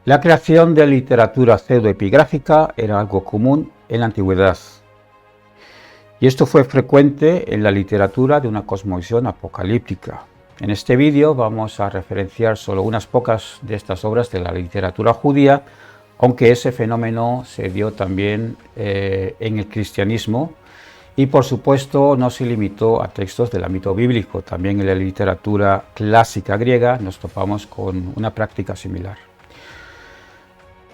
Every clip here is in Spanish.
La creación de literatura pseudoepigráfica era algo común en la antigüedad, y esto fue frecuente en la literatura de una cosmovisión apocalíptica. En este vídeo vamos a referenciar solo unas pocas de estas obras de la literatura judía, aunque ese fenómeno se dio también en el cristianismo y por supuesto no se limitó a textos del ámbito bíblico. También en la literatura clásica griega nos topamos con una práctica similar.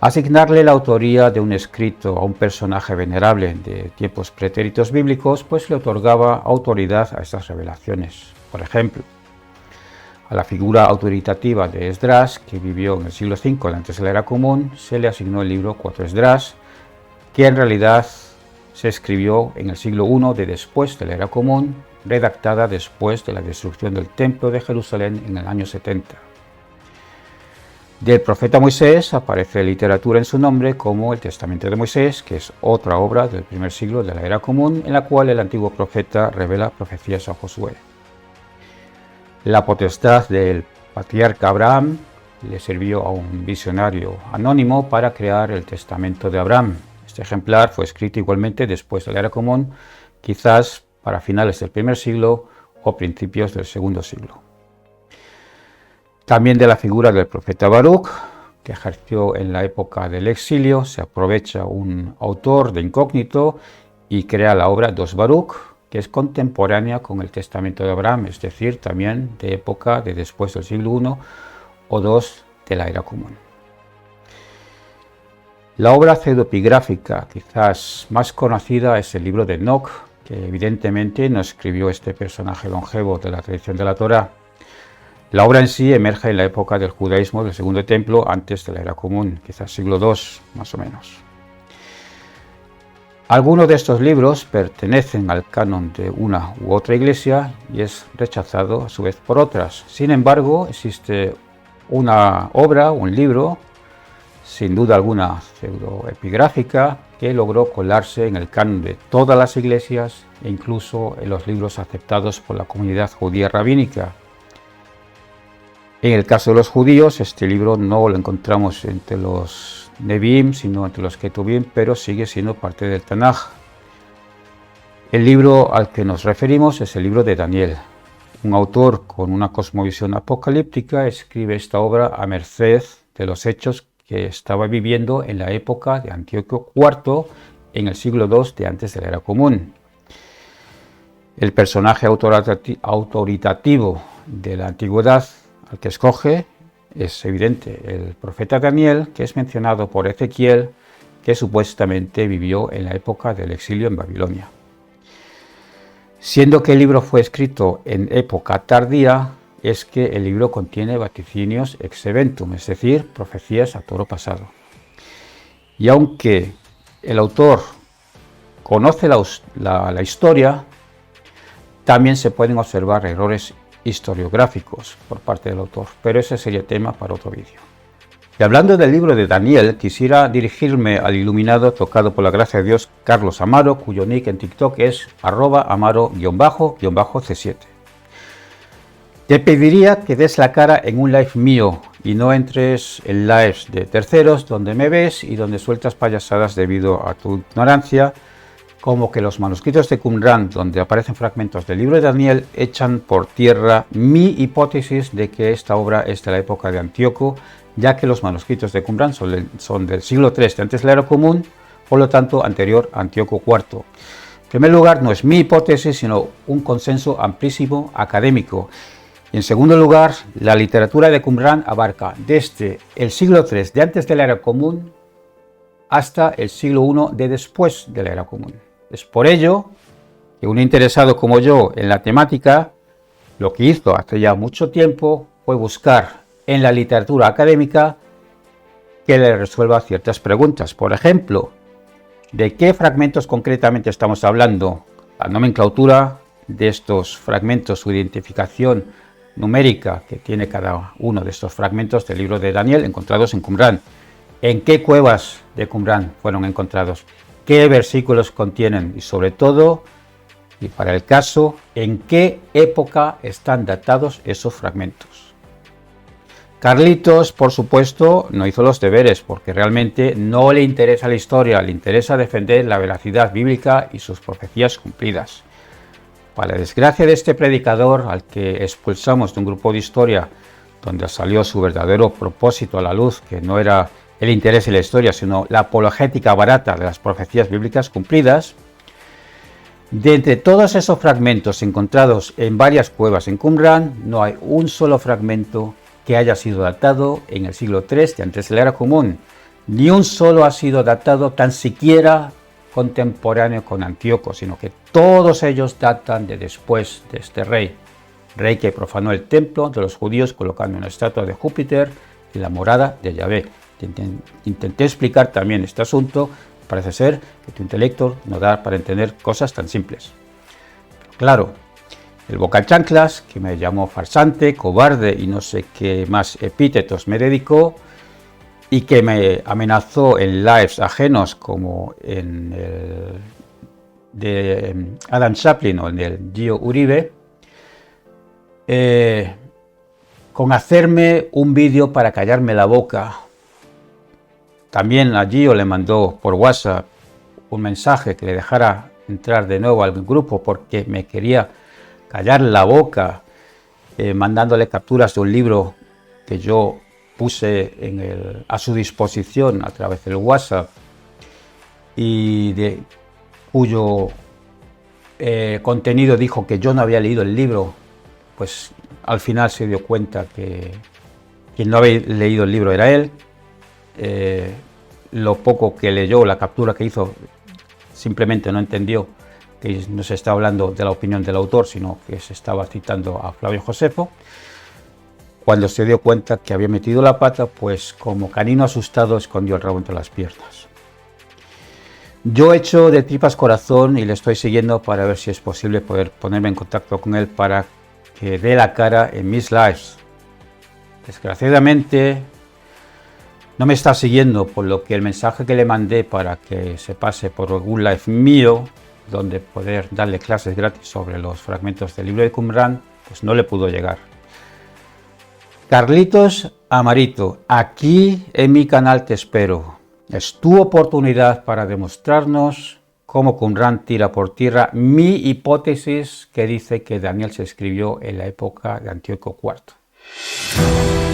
Asignarle la autoría de un escrito a un personaje venerable de tiempos pretéritos bíblicos pues le otorgaba autoridad a estas revelaciones. Por ejemplo, a la figura autoritativa de Esdras, que vivió en el siglo V antes de la Era Común, se le asignó el libro 4 Esdras, que en realidad se escribió en el siglo I de después de la Era Común, redactada después de la destrucción del Templo de Jerusalén en el año 70. Del profeta Moisés aparece literatura en su nombre como el Testamento de Moisés, que es otra obra del primer siglo de la Era Común, en la cual el antiguo profeta revela profecías a Josué. La potestad del patriarca Abraham le sirvió a un visionario anónimo para crear el Testamento de Abraham. Este ejemplar fue escrito igualmente después de la Era Común, quizás para finales del primer siglo o principios del segundo siglo. También de la figura del profeta Baruch, que ejerció en la época del exilio, se aprovecha un autor de incógnito y crea la obra Dos Baruch, que es contemporánea con el Testamento de Abraham, es decir, también de época de después del siglo I o II de la Era Común. La obra pseudoepigráfica quizás más conocida es el libro de Enoc, que evidentemente no escribió este personaje longevo de la tradición de la Torá. La obra en sí emerge en la época del judaísmo del Segundo Templo, antes de la Era Común, quizás siglo II más o menos. Algunos de estos libros pertenecen al canon de una u otra iglesia y es rechazado a su vez por otras. Sin embargo, existe una obra, un libro, sin duda alguna pseudoepigráfica, que logró colarse en el canon de todas las iglesias e incluso en los libros aceptados por la comunidad judía rabínica. En el caso de los judíos, este libro no lo encontramos entre los Nevi'im, sino entre los Ketuvim, pero sigue siendo parte del Tanaj. El libro al que nos referimos es el libro de Daniel. Un autor con una cosmovisión apocalíptica escribe esta obra a merced de los hechos que estaba viviendo en la época de Antíoco IV en el siglo II de antes de la Era Común. El personaje autoritativo de la antigüedad al que escoge es evidente el profeta Daniel, que es mencionado por Ezequiel, que supuestamente vivió en la época del exilio en Babilonia. Siendo que el libro fue escrito en época tardía, es que el libro contiene vaticinios ex eventum, es decir, profecías a toro pasado. Y aunque el autor conoce la historia, también se pueden observar errores historiográficos por parte del autor, pero ese sería tema para otro vídeo. Y hablando del libro de Daniel, quisiera dirigirme al iluminado tocado por la gracia de Dios, Carlos Amaro, cuyo nick en TikTok es @amaro_c7. Te pediría que des la cara en un live mío y no entres en lives de terceros donde me ves y donde sueltas payasadas debido a tu ignorancia, como que los manuscritos de Qumran, donde aparecen fragmentos del libro de Daniel, echan por tierra mi hipótesis de que esta obra es de la época de Antíoco, ya que los manuscritos de Qumran son del siglo III de antes de la Era Común, por lo tanto anterior a Antíoco IV. En primer lugar, no es mi hipótesis, sino un consenso amplísimo académico. Y en segundo lugar, la literatura de Qumran abarca desde el siglo III de antes de la Era Común hasta el siglo I de después de la Era Común. Es por ello que un interesado como yo en la temática, lo que hizo hace ya mucho tiempo fue buscar en la literatura académica que le resuelva ciertas preguntas. Por ejemplo, ¿de qué fragmentos concretamente estamos hablando? La nomenclatura de estos fragmentos, su identificación numérica que tiene cada uno de estos fragmentos del libro de Daniel encontrados en Qumran. ¿En qué cuevas de Qumran fueron encontrados? ¿Qué versículos contienen? Y sobre todo, y para el caso, ¿en qué época están datados esos fragmentos? Carlitos, por supuesto, no hizo los deberes porque realmente no le interesa la historia, le interesa defender la veracidad bíblica y sus profecías cumplidas. Para desgracia de este predicador, al que expulsamos de un grupo de historia donde salió su verdadero propósito a la luz, que no era el interés de la historia, sino la apologética barata de las profecías bíblicas cumplidas, de entre todos esos fragmentos encontrados en varias cuevas en Qumran, no hay un solo fragmento que haya sido datado en el siglo III de antes de la era común. Ni un solo ha sido datado tan siquiera contemporáneo con Antíoco, sino que todos ellos datan de después de este rey que profanó el templo de los judíos colocando una estatua de Júpiter en la morada de Yahvé. Intenté explicar también este asunto, parece ser que tu intelecto no da para entender cosas tan simples. Claro, el bocachanclas, que me llamó farsante, cobarde y no sé qué más epítetos me dedicó, y que me amenazó en lives ajenos como en el de Adam Chaplin o en el Gio Uribe, con hacerme un vídeo para callarme la boca. También a Gio le mandó por WhatsApp un mensaje que le dejara entrar de nuevo al grupo porque me quería callar la boca, mandándole capturas de un libro que yo puse a su disposición a través del WhatsApp y de cuyo contenido dijo que yo no había leído el libro. Pues al final se dio cuenta que quien no había leído el libro era él. Lo poco que leyó, la captura que hizo, simplemente no entendió que no se está hablando de la opinión del autor, sino que se estaba citando a Flavio Josefo. Cuando se dio cuenta que había metido la pata, pues como canino asustado escondió el rabo entre las piernas. Yo he hecho de tripas corazón y le estoy siguiendo para ver si es posible poder ponerme en contacto con él para que dé la cara en mis lives. Desgraciadamente no me está siguiendo, por lo que el mensaje que le mandé para que se pase por algún live mío, donde poder darle clases gratis sobre los fragmentos del libro de Qumran, pues no le pudo llegar. Carlitos Amarito, aquí en mi canal te espero. Es tu oportunidad para demostrarnos cómo Qumran tira por tierra mi hipótesis que dice que Daniel se escribió en la época de Antíoco IV.